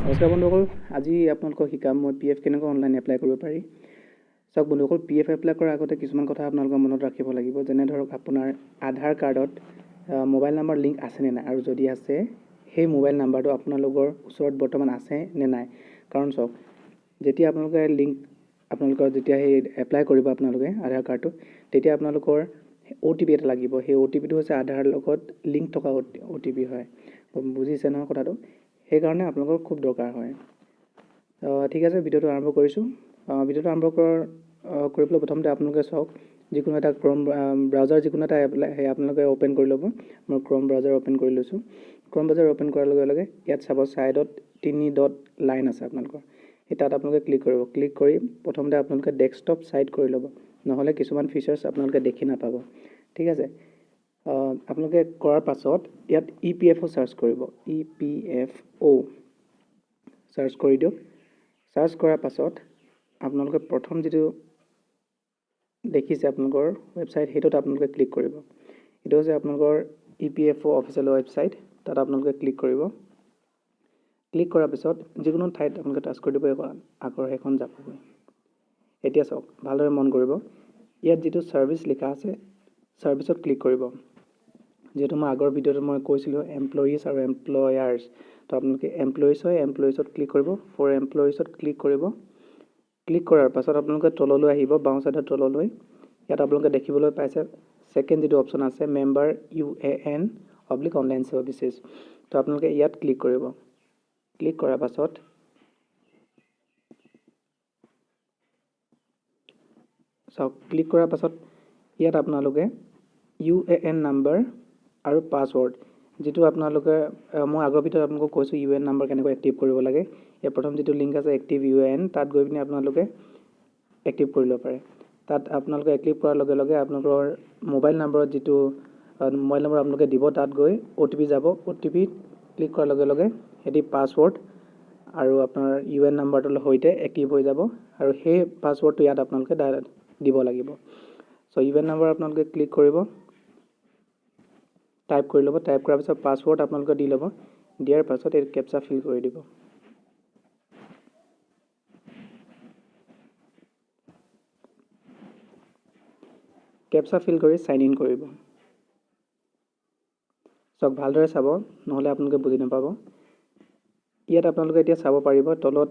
নমস্কাৰ বন্ধুসকল, আজি আপোনালোকক শিকাম মই পি এফ কেনেকৈ অনলাইন এপ্লাই কৰিব পাৰি। চাওক বন্ধুসকল, পি এফ এপ্লাই কৰাৰ আগতে কিছুমান কথা আপোনালোকৰ মনত ৰাখিব লাগিব। যেনে ধৰক আপোনাৰ আধাৰ কাৰ্ডত মোবাইল নাম্বাৰ লিংক আছেনে নাই, আৰু যদি আছে সেই মোবাইল নাম্বাৰটো আপোনালোকৰ ওচৰত বৰ্তমান আছে নে নাই। কাৰণ চাওক, যেতিয়া আপোনালোকৰ যেতিয়া সেই এপ্লাই কৰিব আপোনালোকে আধাৰ কাৰ্ডটো, তেতিয়া আপোনালোকৰ OTP এটা লাগিব। সেই OTPটো হৈছে আধাৰৰ লগত লিংক থকা OTP হয়। বুজিছে নহয় কথাটো? সেইকাৰণে আপোনালোকৰ খুব দৰকাৰ হয়। ঠিক আছে, ভিডিঅ'টো আৰম্ভ কৰিছোঁ। ভিডিঅ'টো আৰম্ভ কৰিবলৈ প্ৰথমতে আপোনালোকে চাওক, যিকোনো এটা ক্ৰম ব্ৰাউজাৰ যিকোনো এটা সেই আপোনালোকে অ'পেন কৰি ল'ব। মই ক্ৰম ব্ৰাউজাৰ অ'পেন কৰি লৈছোঁ। ক্ৰম ব্ৰাউজাৰ অ'পেন কৰাৰ লগে লগে ইয়াত চাব ছাইডত 3 ডট লাইন আছে আপোনালোকৰ। সেই তাত আপোনালোকে ক্লিক কৰিব। ক্লিক কৰি প্ৰথমতে আপোনালোকে ডেস্কটপ ছাইড কৰি ল'ব, নহ'লে কিছুমান ফিচাৰ্ছ আপোনালোকে দেখি নাপাব। ঠিক আছে, আপোনালোকে কৰাৰ পাছত ইয়াত EPFO চাৰ্চ কৰিব। EPFO চাৰ্চ কৰি দিয়ক। চাৰ্চ কৰাৰ পাছত আপোনালোকে প্ৰথম যিটো দেখিছে আপোনালোকৰ ৱেবছাইট, সেইটোত আপোনালোকে ক্লিক কৰিব। এইটো হৈছে আপোনালোকৰ EPFO অফিচিয়েল ৱেবছাইট। তাত আপোনালোকে ক্লিক কৰিব। ক্লিক কৰাৰ পিছত যিকোনো ঠাইত আপোনালোকে টাচ কৰি দিব, আকৌ সেইখন যাবগৈ। এতিয়া চাওক, ভালদৰে মন কৰিব। ইয়াত যিটো ছাৰ্ভিচ লিখা আছে, ছাৰ্ভিচত ক্লিক কৰিব। যিহেতু মই আগৰ ভিডিঅ'টো মই কৈছিলোঁ এমপ্লয়িজ আৰু এমপ্লয়াৰ্ছ, তো আপোনালোকে এমপ্লয়িজ হয়, এমপ্লয়িজত ক্লিক কৰিব। ফৰ এমপ্লয়িজত ক্লিক কৰিব। ক্লিক কৰাৰ পাছত আপোনালোকে তললৈ আহিব, বাওঁ চাইডৰ তললৈ। ইয়াত আপোনালোকে দেখিবলৈ পাইছে ছেকেণ্ড যিটো অপশ্যন আছে, মেম্বাৰ UAN অনলাইন ছাৰ্ভিচেছ। তো আপোনালোকে ইয়াত ক্লিক কৰিব। ক্লিক কৰাৰ পাছত চাওক, ক্লিক কৰাৰ পাছত ইয়াত আপোনালোকে UAN নাম্বাৰ আৰু পাছৱৰ্ড, যিটো আপোনালোকে মই আগৰ ভিতৰত আপোনালোকক কৈছোঁ UAN নাম্বাৰ কেনেকৈ এক্টিভ কৰিব লাগে। ইয়াৰ প্ৰথম যিটো লিংক আছে এক্টিভ UAN, তাত গৈ পিনি আপোনালোকে এক্টিভ কৰি ল'ব পাৰে। তাত আপোনালোকে এক্টিভ কৰাৰ লগে লগে আপোনালোকৰ মোবাইল নাম্বাৰত যিটো মোবাইল নম্বৰ আপোনালোকে দিব, তাত গৈ OTP যাব। OTP ক্লিক কৰাৰ লগে লগে এটি পাছৱৰ্ড আৰু আপোনাৰ UAN নাম্বাৰটোৰ সৈতে এক্টিভ হৈ যাব, আৰু সেই পাছৱৰ্ডটো ইয়াত আপোনালোকে দিব লাগিব। চ' UAN নাম্বাৰ আপোনালোকে ক্লিক কৰিব, টাইপ কৰি ল'ব। টাইপ কৰাৰ পিছত পাছৱৰ্ড আপোনালোকে দি ল'ব। দিয়াৰ পাছত এই কেপচা ফিল কৰি দিব। কেপচা ফিল কৰি চাইন ইন কৰিব। চাওক, ভালদৰে চাব, নহ'লে আপোনালোকে বুজি নাপাব। ইয়াত আপোনালোকে এতিয়া চাব পাৰিব, তলত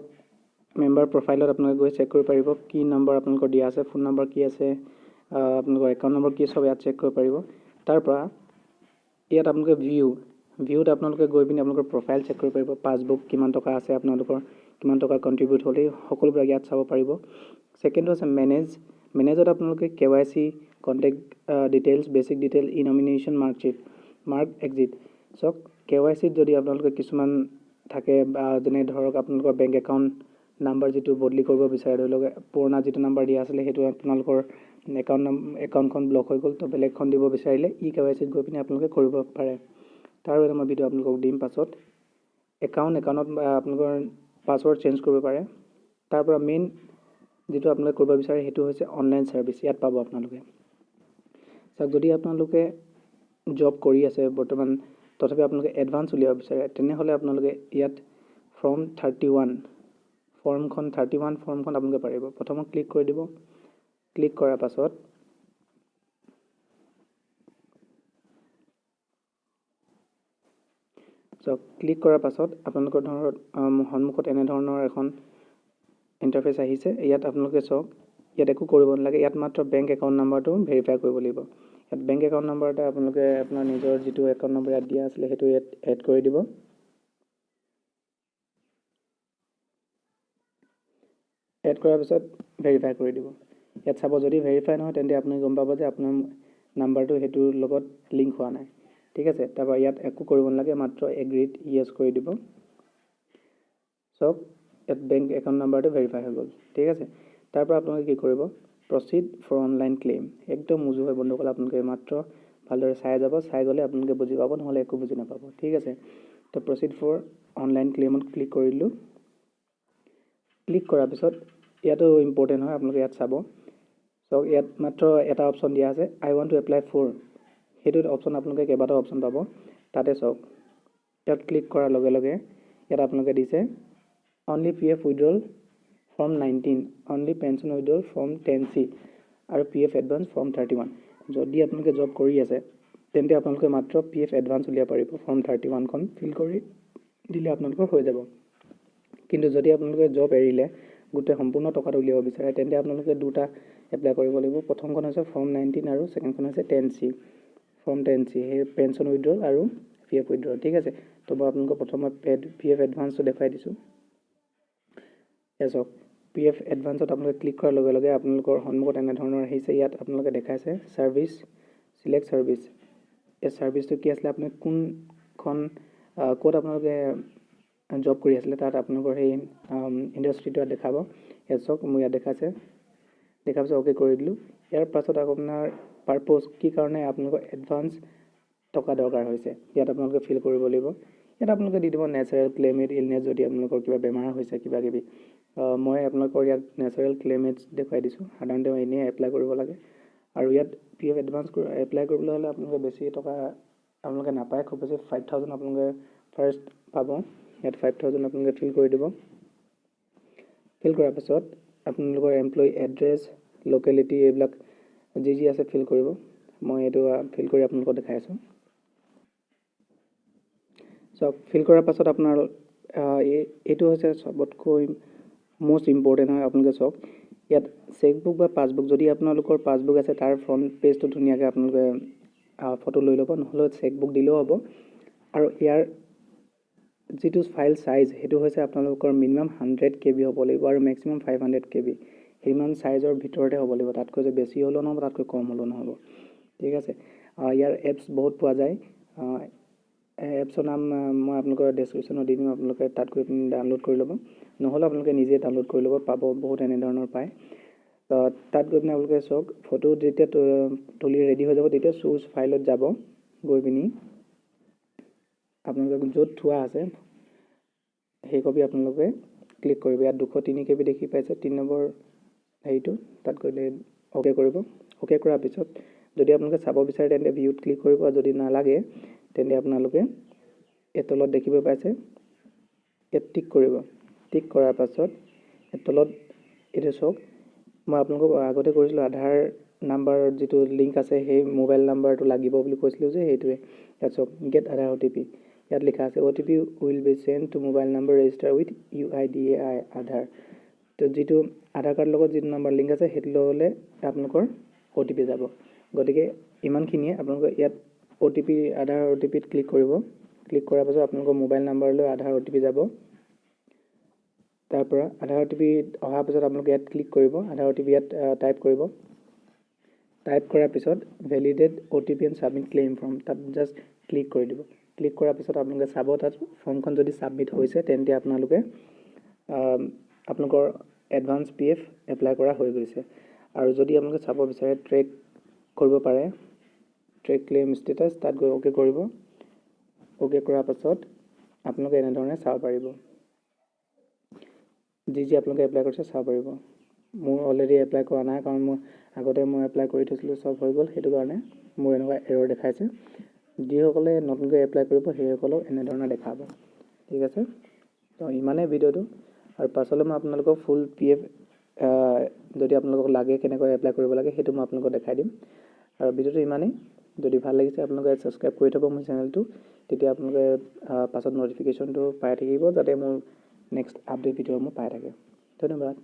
মেম্বাৰ প্ৰফাইলত আপোনালোকে গৈ চেক কৰিব পাৰিব কি নম্বৰ আপোনালোকৰ দিয়া আছে, ফোন নম্বৰ কি আছে, আপোনালোকৰ একাউণ্ট নম্বৰ কি, চব ইয়াত চেক কৰিব পাৰিব। তাৰপৰা ইয়াত আপোনালোকে ভিউত আপোনালোকে গৈ পিনি আপোনালোকৰ প্ৰফাইল চেক কৰিব পাৰিব। পাছবুক কিমান টকা আছে আপোনালোকৰ, কিমান টকা কণ্ট্ৰিবিউট হ'ল, এই সকলোবিলাক ইয়াত চাব পাৰিব। ছেকেণ্ডটো আছে মেনেজত আপোনালোকে KYC, contact details, basic detail, nomination, mark exit. চাওক, KYCত যদি আপোনালোকে কিছুমান থাকে, যেনে ধৰক আপোনালোকৰ বেংক একাউণ্ট নাম্বাৰ যিটো বদলি কৰিব বিচাৰে, ধৰি লওক পুৰণা যিটো নাম্বাৰ দিয়া আছিলে সেইটো আপোনালোকৰ একাউণ্টখন ব্লক হৈ গ'ল, তো বেলেগখন দিব বিচাৰিলে KYCত গৈ পিনি আপোনালোকে কৰিব পাৰে। তাৰ বাবে মই ভিডিঅ' আপোনালোকক দিম পাছত। একাউণ্টত আপোনালোকৰ পাছৱৰ্ড চেঞ্জ কৰিব পাৰে। তাৰ পৰা মেইন যিটো আপোনালোকে কৰিব বিচাৰে সেইটো হৈছে অনলাইন ছাৰ্ভিচ, ইয়াত পাব আপোনালোকে। চাওক, যদি আপোনালোকে জব কৰি আছে বৰ্তমান, তথাপি আপোনালোকে এডভান্স উলিয়াব বিচাৰে, তেনেহ'লে আপোনালোকে ইয়াত ফৰ্মখন 31 ফৰ্মখন আপোনালোকে পাৰিব। প্ৰথমত ক্লিক কৰি দিব। ক্লিক কৰাৰ পাছত চাওক, ক্লিক কৰাৰ পাছত আপোনালোকৰ সন্মুখত এনেধৰণৰ এখন ইণ্টাৰফেচ আহিছে। ইয়াত আপোনালোকে চাওক, ইয়াত একো কৰিব নালাগে। ইয়াত মাত্ৰ বেংক একাউণ্ট নাম্বাৰটো ভেৰিফাই কৰিব লাগিব। ইয়াত বেংক একাউণ্ট নাম্বাৰ এটা আপোনালোকে আপোনাৰ নিজৰ যিটো একাউণ্ট নম্বৰ ইয়াত দিয়া আছিলে সেইটো ইয়াত এড কৰি দিব। এড কৰাৰ পিছত ভেৰিফাই কৰি দিব। ইয়াত চাব, যদি ভেৰিফাই নহয় তেন্তে আপুনি গম পাব যে আপোনাৰ নাম্বাৰটো সেইটোৰ লগত লিংক হোৱা নাই। ঠিক আছে, তাৰপৰা ইয়াত একো কৰিব নালাগে, মাত্ৰ এগ্ৰীত য়েছ কৰি দিব। চাওক, ইয়াত বেংক একাউণ্ট নাম্বাৰটো ভেৰিফাই হৈ গ'ল। ঠিক আছে, তাৰপৰা আপোনালোকে কি কৰিব, প্ৰচিড ফৰ অনলাইন ক্লেইম। একদম উজু হয় বন্ধুসকল, আপোনালোকে মাত্ৰ ভালদৰে চাই যাব। চাই গ'লে আপোনালোকে বুজি পাব, নহ'লে একো বুজি নাপাব। ঠিক আছে, তো প্ৰচিড ফৰ অনলাইন ক্লেইমত ক্লিক কৰিলোঁ। ক্লিক কৰাৰ পিছত ইয়াতো ইম্পৰ্টেণ্ট হয়, আপোনালোকে ইয়াত চাব। চাওক, ইয়াত মাত্ৰ এটা অপশ্যন দিয়া আছে, আই ৱান্ট টু এপ্লাই ফৰ। সেইটোত অপশ্যন আপোনালোকে কেইবাটাও অপশ্যন পাব। তাতে চাওক, ইয়াত ক্লিক কৰাৰ লগে লগে ইয়াত আপোনালোকে দিছে only PF withdrawal from 19, only pension withdrawal from 10C আৰু PF এডভান্স ফ্ৰম 31। যদি আপোনালোকে জব কৰি আছে তেন্তে আপোনালোকে মাত্ৰ PF এডভান্স উলিয়াব পাৰিব, ফৰ্ম 31খন ফিল কৰি দিলে আপোনালোকৰ হৈ যাব। কিন্তু যদি আপোনালোকে জব এৰিলে গোটেই সম্পূৰ্ণ টকাটো উলিয়াব বিচাৰে তেন্তে আপোনালোকে দুটা এপ্লাই কৰিব লাগিব। প্ৰথমখন হৈছে ফৰ্ম 19 আৰু ছেকেণ্ডখন হৈছে 10C, ফৰ্ম 10C, সেই পেঞ্চন উইথড্ৰল আৰু PF উইথড্ৰল। ঠিক আছে, তো মই আপোনালোকক প্ৰথমত PF এডভান্সটো দেখুৱাই দিছোঁ। চাওক, PF এডভান্সত আপোনালোকে ক্লিক কৰাৰ লগে লগে আপোনালোকৰ সন্মুখত এনেধৰণৰ আহিছে। ইয়াত আপোনালোকে দেখাইছে ছাৰ্ভিচ, চিলেক্ট ছাৰ্ভিচ। এই ছাৰ্ভিচটো কি আছিলে, আপুনি কোনখন ক'ত আপোনালোকে জব কৰি আছিলে তাত আপোনালোকৰ সেই ইণ্ডাষ্ট্ৰিটো ইয়াত দেখাব। ইয়াত চাওক, মোৰ ইয়াত দেখাইছে অ'কে কৰি দিলোঁ। ইয়াৰ পাছত আপোনাৰ পাৰ্পজ কি কাৰণে আপোনালোকৰ এডভান্স টকা দৰকাৰ হৈছে ইয়াত আপোনালোকে ফিল কৰিব লাগিব। ইয়াত আপোনালোকে দি দিব নেচাৰেল ক্লেইমেট ইলনেছ, যদি আপোনালোকৰ কিবা বেমাৰ হৈছে কিবা কিবি। মই আপোনালোকৰ ইয়াত নেচাৰেল ক্লেইমেটছ দেখুৱাই দিছোঁ। সাধাৰণতে এনেই এপ্লাই কৰিব লাগে। আৰু ইয়াত PF এডভান্স এপ্লাই কৰিবলৈ হ'লে আপোনালোকে বেছি টকা আপোনালোকে নাপায়, খুব বেছি 5000 আপোনালোকে ফাৰ্ষ্ট পাব। ইয়াত 5000 আপোনালোকে ফিল কৰি দিব। ফিল কৰাৰ পাছত আপোনালোকৰ এমপ্লয়ী এড্ৰেছ, লোকেলিটি এইবিলাক যি আছে ফিল কৰিব। মই এইটো ফিল কৰি আপোনালোকক দেখাই আছোঁ। চাওক, ফিল কৰাৰ পাছত আপোনাৰ এইটো হৈছে চবতকৈ মষ্ট ইম্পৰ্টেণ্ট হয়। আপোনালোকে চাওক, ইয়াত চেকবুক বা পাছবুক, যদি আপোনালোকৰ পাছবুক আছে তাৰ ফ্ৰণ্ট পেজটো ধুনীয়াকৈ আপোনালোকে ফটো লৈ ল'ব, নহ'লে চেকবুক দিলেও হ'ব। আৰু ইয়াৰ যিটো ফাইল চাইজ সেইটো হৈছে আপোনালোকৰ মিনিমাম 100 KB হ'ব লাগিব আৰু মেক্সিমাম 500 KB। সিমান চাইজৰ ভিতৰতে হ'ব লাগিব, তাতকৈ যে বেছি হ'লেও নহ'ব, তাতকৈ কম হ'লেও নহ'ব। ঠিক আছে, ইয়াৰ এপছ বহুত পোৱা যায়। এপছৰ নাম মই আপোনালোকৰ ডেছক্ৰিপশ্যনত দি দিম, আপোনালোকে তাত গৈ পিনি ডাউনলোড কৰি ল'ব, নহ'লে আপোনালোকে নিজে ডাউনলোড কৰি ল'ব, পাব বহুত এনেধৰণৰ পায়। তাত গৈ পিনি আপোনালোকে চাওক, ফটো যেতিয়া তুলি ৰেডি হৈ যাব তেতিয়া চুজ ফাইলত যাব, গৈ পিনি আপোনালোকে য'ত থোৱা আছে সেই কপি আপোনালোকে ক্লিক কৰিব। ইয়াত 203 KB দেখি পাইছে 3 নম্বৰ হেৰিটো, তাত গৈ অ'কে কৰিব। অ'কে কৰাৰ পিছত যদি আপোনালোকে চাব বিচাৰে তেন্তে ভিউত ক্লিক কৰিব, আৰু যদি নালাগে তেন্তে আপোনালোকে এই তলত দেখিব পাইছে ইয়াত টিক কৰিব। টিক কৰাৰ পাছত তলত এইটো চাওক, মই আপোনালোকক আগতে কৰিছিলোঁ আধাৰ নাম্বাৰৰ যিটো লিংক আছে সেই মোবাইল নাম্বাৰটো লাগিব বুলি কৈছিলোঁ যে সেইটোৱে। ইয়াত চাওক, গেট আধাৰ OTP, ইয়াত লিখা আছে OTP will be sent to mobile number register with UIDAI Aadhaar. তো যিটো আধাৰ কাৰ্ডৰ লগত যিটো নাম্বাৰ লিংক আছে সেইটো ল'লে আপোনালোকৰ OTP যাব। গতিকে ইমানখিনিয়ে। আপোনালোকে ইয়াত আধাৰ OTPত ক্লিক কৰিব। ক্লিক কৰাৰ পাছত আপোনালোকৰ মোবাইল নাম্বাৰলৈ আধাৰ OTP যাব। তাৰ পৰা আধাৰ OTP অহাৰ পিছত আপোনালোকে ইয়াত ক্লিক কৰিব, আধাৰ OTP ইয়াত টাইপ কৰিব। টাইপ কৰাৰ পিছত validate OTP and submit claim form, তাত জাষ্ট ক্লিক কৰি দিব। ক্লিক কৰাৰ পিছত আপোনালোকে চাব তাত ফৰ্মখন যদি ছাবমিট হৈছে তেন্তে আপোনালোকে আপোনালোকৰ এডভান্স PF এপ্লাই কৰা হৈ গৈছে। আৰু যদি আপোনালোকে চাব বিচাৰে ট্ৰেক কৰিব পাৰে, ট্ৰেক ক্লেইম ষ্টেটাছ, তাত গৈ অ'কে কৰিব। অ'কে কৰাৰ পাছত আপোনালোকে এনেধৰণে চাব পাৰিব, যি আপোনালোকে এপ্লাই কৰিছে চাব পাৰিব। মোৰ অলৰেডি এপ্লাই কৰা নাই, কাৰণ আগতে মই এপ্লাই কৰি থৈছিলোঁ, চব হৈ গ'ল, সেইটো কাৰণে মোৰ এনেকুৱা এৰৰ দেখাইছে। যিসকলে নতুনকৈ এপ্লাই কৰিব সেইসকলক এনেধৰণে দেখাব। ঠিক আছে, তো ইমানেই ভিডিঅ'টো। আৰু পাছলৈ মই আপোনালোকক ফুল PF যদি আপোনালোকক লাগে কেনেকৈ এপ্লাই কৰিব লাগে সেইটো মই আপোনালোকক দেখাই দিম। আৰু ভিডিঅ'টো ইমানেই। যদি ভাল লাগিছে আপোনালোকে ছাবস্ক্ৰাইব কৰি থ'ব মোৰ চেনেলটো, তেতিয়া আপোনালোকে পাছত ন'টিফিকেশ্যনটো পাই থাকিব, যাতে মোৰ নেক্সট আপডেট ভিডিঅ'সমূহ পাই থাকে। ধন্যবাদ।